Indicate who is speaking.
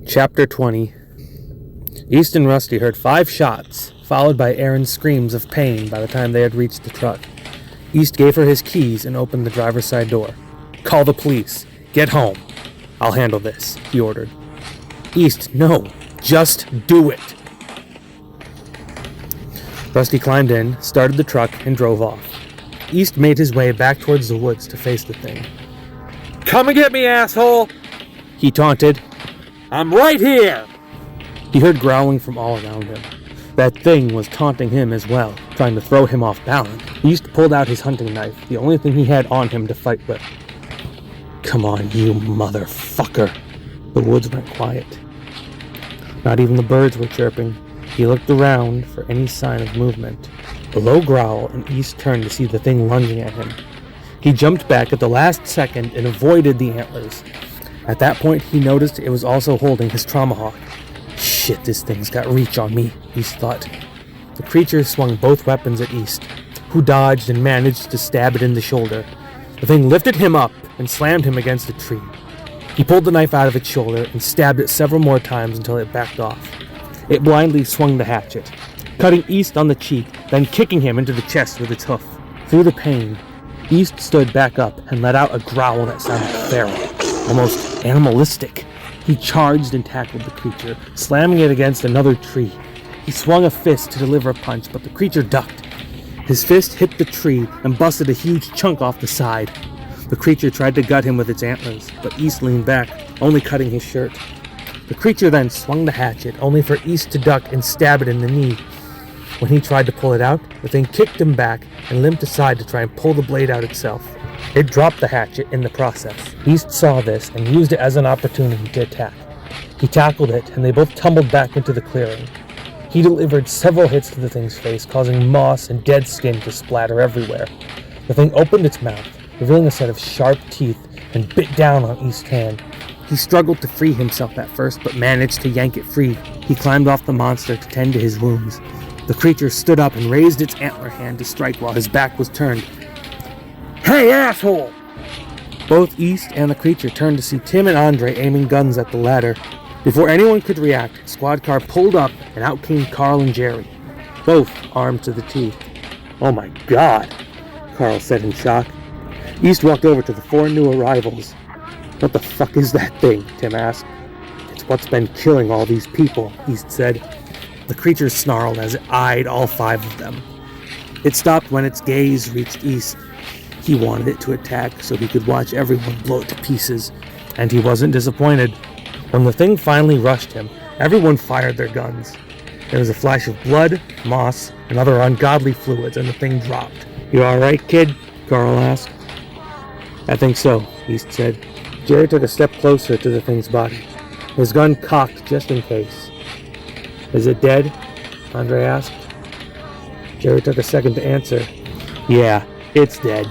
Speaker 1: Chapter 20. East and Rusty heard 5 shots, followed by Aaron's screams of pain by the time they had reached the truck. East gave her his keys and opened the driver's side door. "Call the police. Get home. I'll handle this," he ordered. "East, no. Just do it." Rusty climbed in, started the truck, and drove off. East made his way back towards the woods to face the thing. "Come and get me, asshole!" he taunted. "I'm right here!" He heard growling from all around him. That thing was taunting him as well, trying to throw him off balance. East pulled out his hunting knife, the only thing he had on him to fight with. "Come on, you motherfucker." The woods went quiet. Not even the birds were chirping. He looked around for any sign of movement. A low growl, and East turned to see the thing lunging at him. He jumped back at the last second and avoided the antlers. At that point, he noticed it was also holding his tomahawk. "Shit, this thing's got reach on me," East thought. The creature swung both weapons at East, who dodged and managed to stab it in the shoulder. The thing lifted him up and slammed him against a tree. He pulled the knife out of its shoulder and stabbed it several more times until it backed off. It blindly swung the hatchet, cutting East on the cheek, then kicking him into the chest with its hoof. Through the pain, East stood back up and let out a growl that sounded feral, almost animalistic. He charged and tackled the creature, slamming it against another tree. He swung a fist to deliver a punch, but the creature ducked. His fist hit the tree and busted a huge chunk off the side. The creature tried to gut him with its antlers, but East leaned back, only cutting his shirt. The creature then swung the hatchet, only for East to duck and stab it in the knee. When he tried to pull it out, the thing kicked him back and limped aside to try and pull the blade out itself. It dropped the hatchet in the process. East saw this and used it as an opportunity to attack. He tackled it, and they both tumbled back into the clearing. He delivered several hits to the thing's face, causing moss and dead skin to splatter everywhere. The thing opened its mouth, revealing a set of sharp teeth, and bit down on East's hand. He struggled to free himself at first, but managed to yank it free. He climbed off the monster to tend to his wounds. The creature stood up and raised its antler hand to strike while his back was turned. "Hey, asshole!" Both East and the creature turned to see Tim and Andre aiming guns at the latter. Before anyone could react, a squad car pulled up and out came Carl and Jerry, both armed to the teeth. "Oh my God," Carl said in shock. East walked over to the 4 new arrivals. "What the fuck is that thing?" Tim asked. "It's what's been killing all these people," East said. The creature snarled as it eyed all 5 of them. It stopped when its gaze reached East. He wanted it to attack so he could watch everyone blow it to pieces, and he wasn't disappointed. When the thing finally rushed him, everyone fired their guns. There was a flash of blood, moss, and other ungodly fluids, and the thing dropped. "You alright, kid?" Carl asked. "I think so," East said. Jerry took a step closer to the thing's body, his gun cocked just in case. "Is it dead?" Andre asked. Jerry took a second to answer. "Yeah, it's dead."